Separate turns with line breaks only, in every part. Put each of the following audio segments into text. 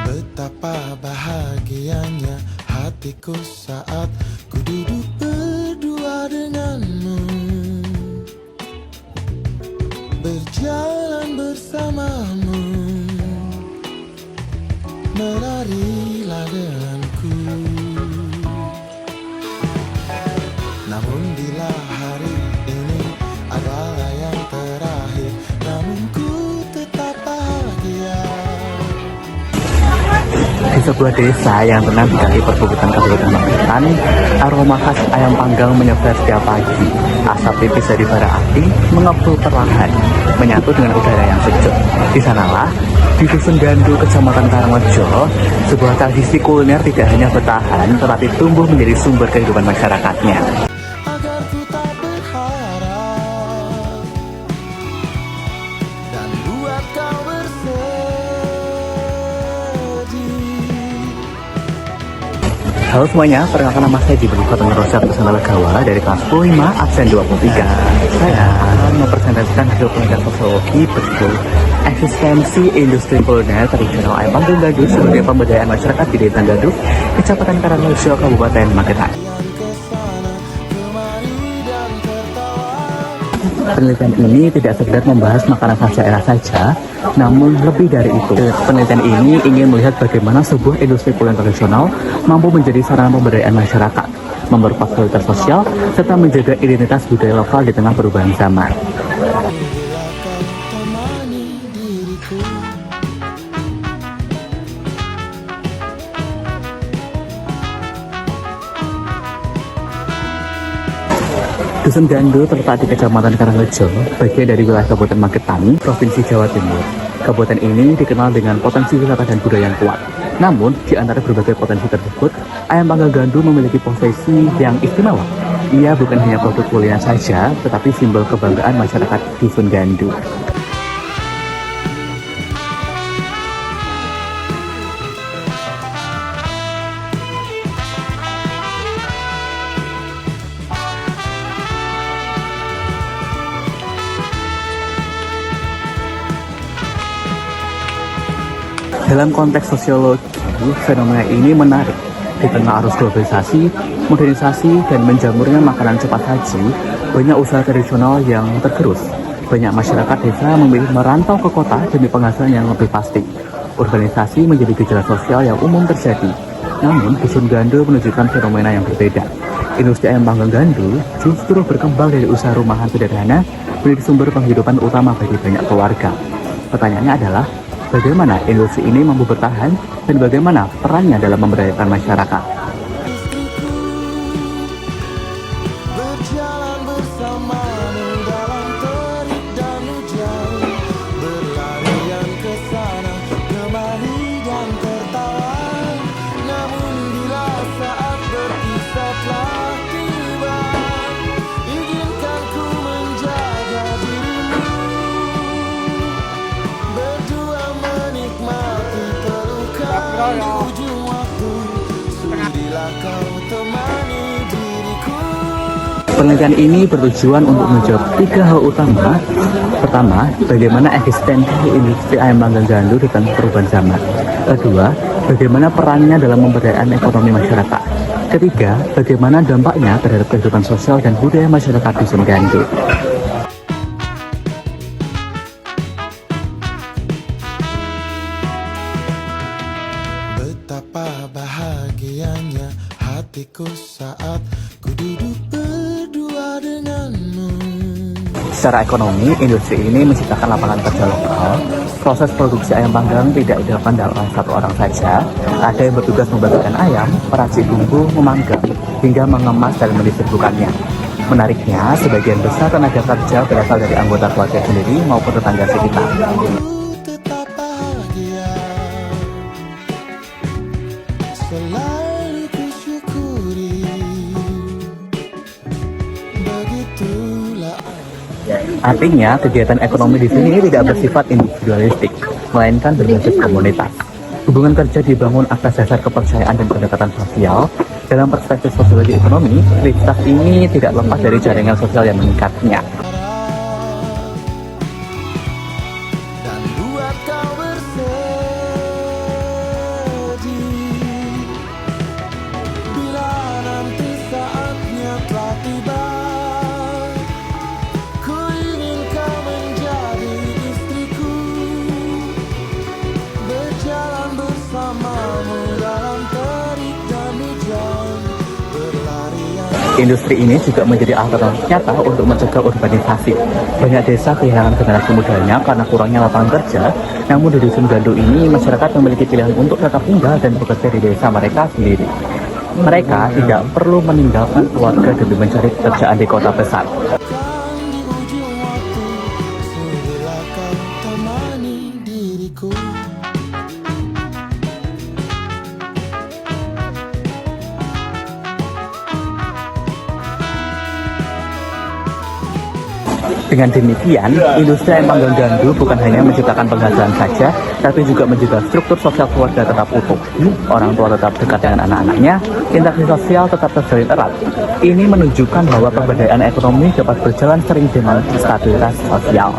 Betapa bahagianya hatiku saat ku duduk berdua denganmu, berjalan bersamamu, menarilah denganku. Namun bila hari ini adalah yang terakhir, namun ku tetap bahagia.
Di sebuah desa yang tenang di kaki perbukitan Kabupaten Magetan, aroma khas ayam panggang menyebar setiap pagi. Asap tipis dari bara api mengepul perlahan, menyatu dengan udara yang sejuk. Di sanalah, di Dusun Gandu, Kecamatan Karangrejo, sebuah tradisi kuliner tidak hanya bertahan, tetapi tumbuh menjadi sumber kehidupan masyarakatnya.
Agar ku tak berharap dan buat kau bersedih.
Halo semuanya, perkenalkan nama saya Jibril Fatma Rosyad Pesantren Legawa dari kelas 5 absen 23. Saya akan mempresentasikan hasil penelitian sosiologi berjudul Eksistensi Industri Kuliner Tradisional Ayam Panggang Gandu sebagai Pemberdayaan Masyarakat di Desa Gandu, Kecamatan Karangrejo, Kabupaten Magetan. Penelitian ini tidak sekedar membahas makanan khas daerah saja, namun lebih dari itu. Penelitian ini ingin melihat bagaimana sebuah industri kuliner tradisional mampu menjadi sarana pemberdayaan masyarakat, memperkuat solidaritas sosial, serta menjaga identitas budaya lokal di tengah perubahan zaman. Dusun Gandu terletak di Kecamatan Karangrejo, bagian dari wilayah Kabupaten Magetan, Provinsi Jawa Timur. Kabupaten ini dikenal dengan potensi wisata dan budaya yang kuat. Namun, di antara berbagai potensi tersebut, ayam panggang Gandu memiliki posisi yang istimewa. Ia bukan hanya produk kuliner saja, tetapi simbol kebanggaan masyarakat Dusun Gandu. Dalam konteks sosiologi, fenomena ini menarik. Di tengah arus globalisasi, modernisasi, dan menjamurnya makanan cepat saji, banyak usaha tradisional yang tergerus. Banyak masyarakat desa memilih merantau ke kota demi penghasilan yang lebih pasti. Urbanisasi menjadi gejala sosial yang umum terjadi. Namun, Dusun Gandu menunjukkan fenomena yang berbeda. Industri ayam panggang Gandu justru berkembang dari usaha rumahan sederhana menjadi sumber penghidupan utama bagi banyak keluarga. Pertanyaannya adalah, bagaimana industri ini mampu bertahan dan bagaimana perannya dalam memberdayakan masyarakat?
Berjalan bersamamu dalam terik dan hujan, berlarian ke sana kemari dan tertawa. Namun bila saat berpisah telah tiba, izinkan ku menjaga dirimu, berdua menikmati pelukan di ujung waktu. Sudilah kau temani diriku.
Penelitian ini bertujuan untuk menjawab 3 hal utama. Pertama, bagaimana eksistensi industri ayam panggang Gandu di tengah perubahan zaman. Kedua, bagaimana perannya dalam pemberdayaan ekonomi masyarakat. Ketiga, bagaimana dampaknya terhadap kehidupan sosial dan budaya masyarakat Dusun Gandu.
Betapa bahagianya hatiku saat ku duduk berdua denganmu.
Secara ekonomi, industri ini menciptakan lapangan kerja lokal. Proses produksi ayam panggang tidak dilakukan oleh satu orang saja. Ada yang bertugas membagikan ayam, meracik bumbu, memanggang, hingga mengemas dan mendistribusikannya. Menariknya, sebagian besar tenaga kerja berasal dari anggota keluarga sendiri maupun tetangga sekitar.
Tetap bahagia, selalu kusyukuri. Begitulah.
Artinya, kegiatan ekonomi di sini tidak bersifat individualistik, melainkan berbasis komunitas. Hubungan kerja dibangun atas dasar kepercayaan dan pendekatan sosial. Dalam perspektif sosiologi ekonomi, aktivitas ini tidak lepas dari jaringan sosial yang meningkatnya.
Dan buat kau bersedih bila nanti saatnya telah tiba. Ku ingin kau menjadi istriku, berjalan bersamamu dalam terik dan hujan, berlarian.
Industri ini juga menjadi alternatif nyata untuk mencegah urbanisasi. Banyak desa kehilangan generasi mudanya karena kurangnya lapangan kerja. Namun di Dusun Gandu ini, masyarakat memiliki pilihan untuk tetap tinggal dan bekerja di desa mereka sendiri. Mereka tidak perlu meninggalkan keluarga demi mencari pekerjaan di kota besar.
Kan di ujung waktu, sudilah kau temani diriku.
Dengan demikian, industri ayam panggang Gandu bukan hanya menciptakan penghasilan saja, tapi juga menjaga struktur sosial keluarga tetap utuh. Orang tua tetap dekat dengan anak-anaknya, interaksi sosial tetap terjalin erat. Ini menunjukkan bahwa pemberdayaan ekonomi dapat berjalan sering dengan stabilitas sosial.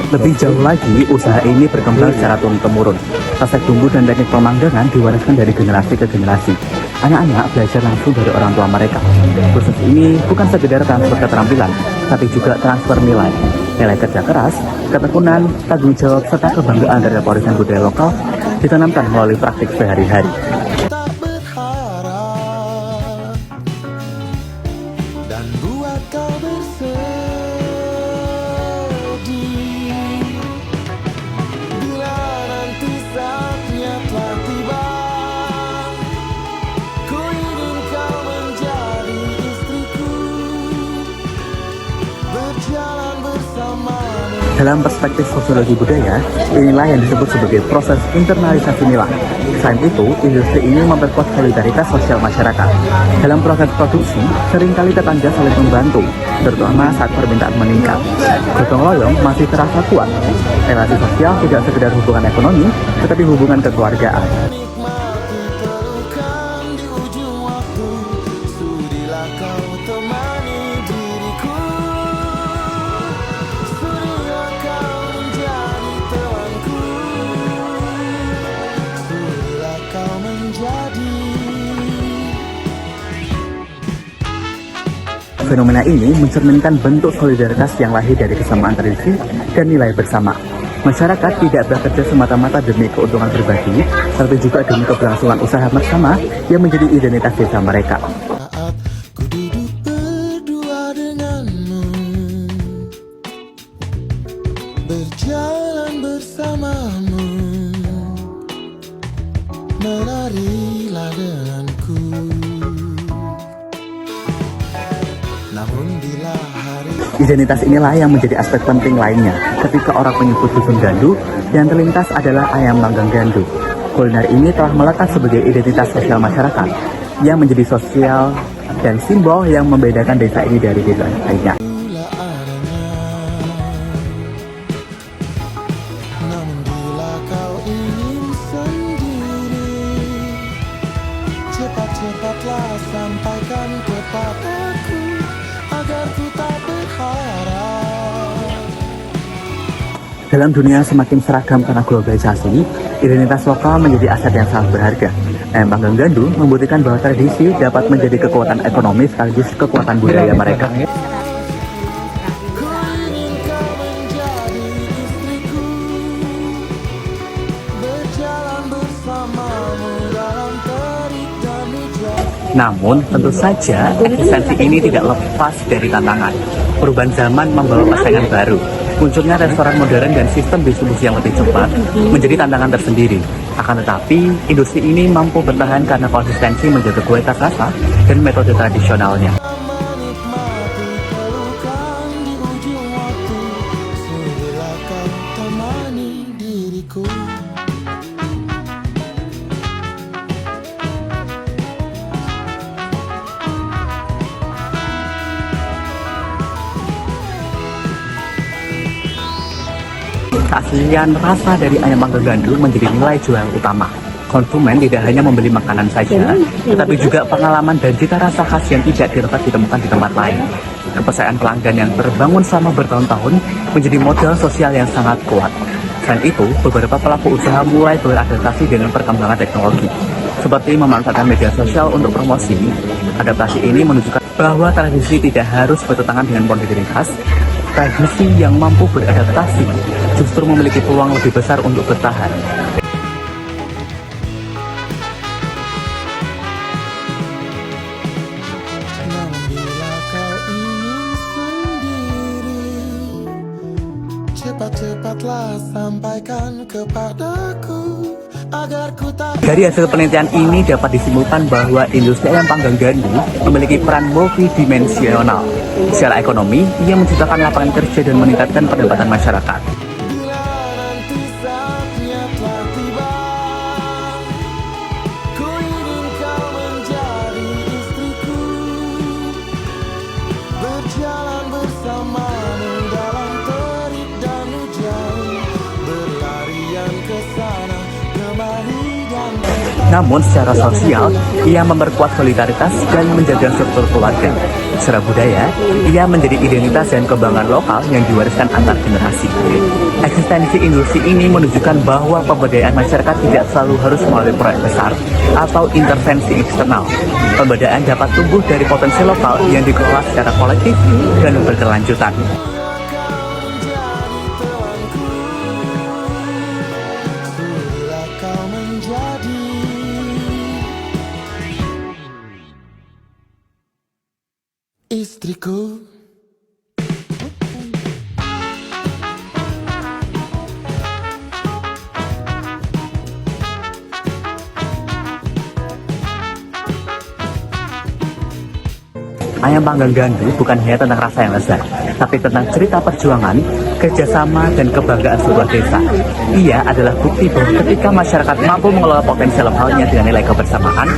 Lebih jauh lagi, usaha ini berkembang secara turun-temurun. Resep bumbu dan teknik pemanggangan diwariskan dari generasi ke generasi. Anak-anak belajar langsung dari orang tua mereka. Proses ini bukan sekedar transfer keterampilan, tapi juga transfer nilai. Nilai kerja keras, ketekunan, tanggung jawab, serta kebanggaan dari warisan budaya lokal ditanamkan melalui praktik sehari-hari.
Tak berharap dan buat kau bersedih bila nanti saatnya telah tiba. Ku ingin kau menjadi istriku, berjalan bersamamu.
Dalam perspektif sosiologi budaya, inilah yang disebut sebagai proses internalisasi nilai. Selain itu, industri ini memperkuat solidaritas sosial masyarakat. Dalam proses produksi, seringkali tetangga saling membantu, terutama saat permintaan meningkat. Gotong royong masih terasa kuat. Relasi sosial tidak sekedar hubungan ekonomi, tetapi hubungan kekeluargaan.
Nikmati pelukan di ujung waktu, sudilah kau temani diriku. Sudilah kau menjadi temanku, sudilah kau menjadi.
Fenomena ini mencerminkan bentuk solidaritas yang lahir dari kesamaan tradisi dan nilai bersama. Masyarakat tidak bekerja semata-mata demi keuntungan pribadi, tapi juga demi keberlangsungan usaha bersama yang menjadi identitas desa mereka.
Saat ku duduk berdua denganmu, berjalan bersamamu, menarilah denganku. Namun bila hari
Identitas inilah yang menjadi aspek penting lainnya ketika orang menyebut Dusun Gandu, yang terlintas adalah ayam panggang Gandu. Kuliner ini telah melekat sebagai identitas sosial masyarakat yang menjadi sosial dan simbol yang membedakan desa ini dari desa lainnya.
pula adanya. Namun bila kau ingin sendiri, cepat-cepatlah sampaikan kepada
Dalam dunia semakin seragam karena globalisasi, identitas lokal menjadi aset yang sangat berharga. Ayam Panggang Gandu membuktikan bahwa tradisi dapat menjadi kekuatan ekonomi sekaligus kekuatan budaya mereka. Namun, tentu saja eksistensi ini tidak lepas dari tantangan. Perubahan zaman membawa persaingan baru. Munculnya restoran modern dan sistem distribusi yang lebih cepat menjadi tantangan tersendiri. Akan tetapi, industri ini mampu bertahan karena konsistensi menjaga kualitas rasa dan metode tradisionalnya. Keaslian rasa dari ayam Panggang Gandu menjadi nilai jual utama. Konsumen tidak hanya membeli makanan saja, tetapi juga pengalaman dan cita rasa khas yang tidak dapat ditemukan di tempat lain. Kepercayaan pelanggan yang terbangun selama bertahun-tahun menjadi modal sosial yang sangat kuat. Selain itu, beberapa pelaku usaha mulai beradaptasi dengan perkembangan teknologi, seperti memanfaatkan media sosial untuk promosi. Adaptasi ini menunjukkan bahwa tradisi tidak harus bertentangan dengan kondisi khas. Tradisi yang mampu beradaptasi justru memiliki peluang lebih besar untuk bertahan.
Namun bila kau ingin sendiri, cepat-cepatlah sampaikan kepadaku agar ku tak.
Dari hasil penelitian ini dapat disimpulkan bahwa industri ayam Panggang Gandu memiliki peran multidimensional. Secara ekonomi, ia menciptakan lapangan kerja dan meningkatkan pendapatan masyarakat.
Bila nanti saatnya telah tiba, ku ingin kau menjadi istriku, berjalan bersamamu dalam terik dan hujan, berlarian ke sana kemari dan kembali.
Namun secara sosial, ia memperkuat solidaritas dan menjaga struktur keluarga. Secara budaya, ia menjadi identitas dan kebanggaan lokal yang diwariskan antar generasi. Eksistensi industri ini menunjukkan bahwa pemberdayaan masyarakat tidak selalu harus melalui proyek besar atau intervensi eksternal. Pemberdayaan dapat tumbuh dari potensi lokal yang dikelola secara kolektif dan berkelanjutan.
Istriku.
Ayam Panggang Gandu bukan hanya tentang rasa yang lezat, tapi tentang cerita perjuangan, kerjasama, dan kebanggaan sebuah desa. Ia adalah bukti bahwa ketika masyarakat mampu mengelola potensi lokalnya dengan nilai kebersamaan,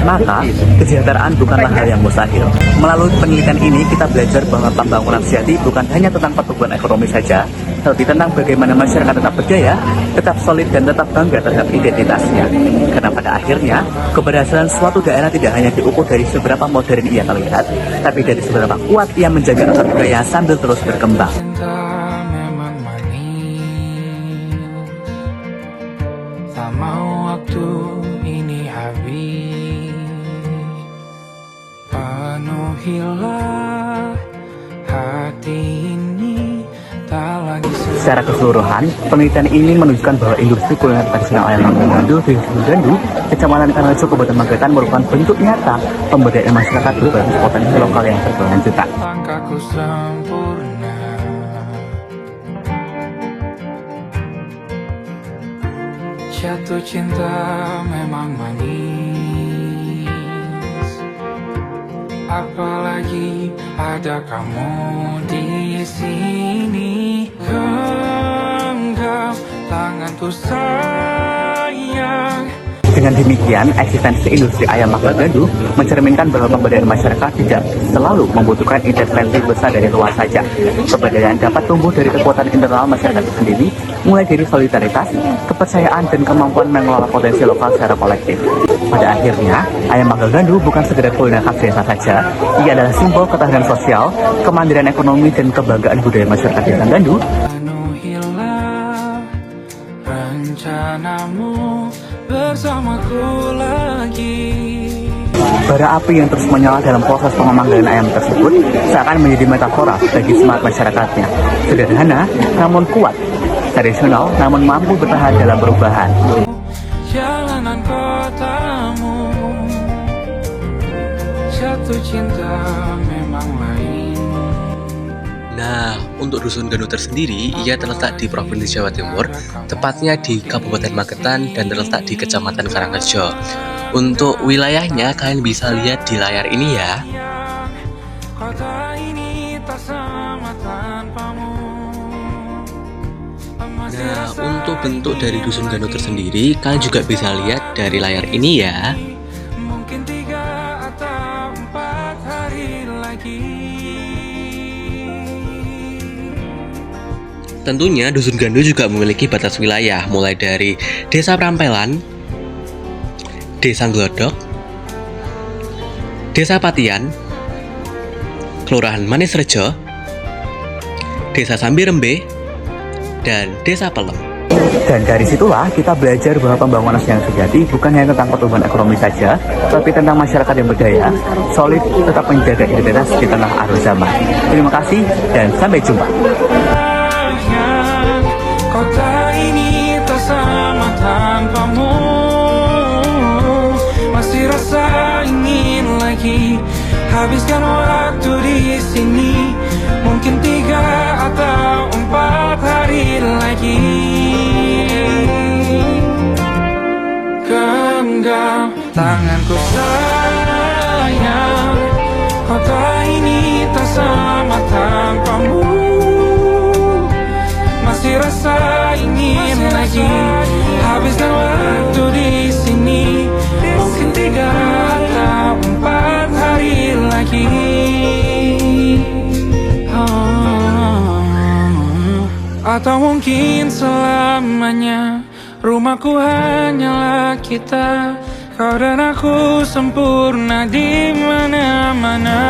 maka kesejahteraan bukanlah hal yang mustahil. Melalui penelitian ini, kita belajar bahwa pembangunan sejati bukan hanya tentang pertumbuhan ekonomi saja, tapi tentang bagaimana masyarakat tetap berdaya, tetap solid, dan tetap bangga terhadap identitasnya. Karena pada akhirnya, keberhasilan suatu daerah tidak hanya diukur dari seberapa modern ia terlihat, tapi dari seberapa kuat ia menjaga akar budaya sambil terus berkembang.
Cinta memang manis, tak mau waktu ini habis. Penuhilah hati ini, tak lagi
Secara keseluruhan, penelitian ini menunjukkan bahwa industri kuliner tradisional ayam Panggang Gandu di Gandu, Kecamatan Kanarejo, Kabupaten Magetan merupakan bentuk nyata pemberdayaan masyarakat berbasis potensi lokal yang berkelanjutan.
langkahku sempurna. Jatuh cinta memang manis, apalagi ada kamu di sini. Genggam tanganku sayang.
Dengan demikian, eksistensi industri ayam Panggang Gandu mencerminkan bahwa pemberdayaan masyarakat tidak selalu membutuhkan intervensi besar dari luar saja. Pemberdayaan dapat tumbuh dari kekuatan internal masyarakat itu sendiri, mulai dari solidaritas, kepercayaan, dan kemampuan mengelola potensi lokal secara kolektif. Pada akhirnya, ayam Panggang Gandu bukan sekedar kuliner khas desa saja, ia adalah simbol ketahanan sosial, kemandirian ekonomi, dan kebanggaan budaya masyarakat desa Gandu.
Penuhilah rencanamu bersamaku lagi.
Bara api yang terus menyala dalam proses pemanggangan ayam tersebut seakan menjadi metafora bagi semangat masyarakatnya. Sederhana namun kuat, tradisional namun mampu bertahan dalam perubahan.
Jalanan kotamu, jatuh cinta memang lain.
Nah, untuk Dusun Ganuh tersendiri, ia terletak di Provinsi Jawa Timur, tepatnya di Kabupaten Magetan dan terletak di Kecamatan Karangrejo. Untuk wilayahnya, kalian bisa lihat di layar ini ya.
Kota ini tak sama tanpamu.
Nah, untuk bentuk dari Dusun Ganuh tersendiri, kalian juga bisa lihat dari layar ini ya.
Mungkin 3 atau 4 hari lagi.
Tentunya Dusun Ganuh juga memiliki batas wilayah, mulai dari Desa Prampelan, Desa Glodok, Desa Patian, Kelurahan Manisrejo, Desa Sambirembe, dan Desa Pelem.
Dan dari situlah kita belajar bahwa pembangunan yang sejati bukan hanya tentang pertumbuhan ekonomi saja, tapi tentang masyarakat yang berdaya, solid, tetap menjaga identitas di tengah arus zaman. Terima kasih dan sampai jumpa.
Kota ini tak sama tanpamu. Masih rasa ingin lagi habiskan waktu di sini. Mungkin 3 atau 4 hari lagi. Genggam tanganku sayang. Kota ini tak sama tanpamu. Masih rasa ingin lagi habiskan waktu di sini. Mungkin 3 atau 4 hari lagi. Atau mungkin selamanya. Rumahku hanyalah kita, kau dan aku sempurna di mana-mana.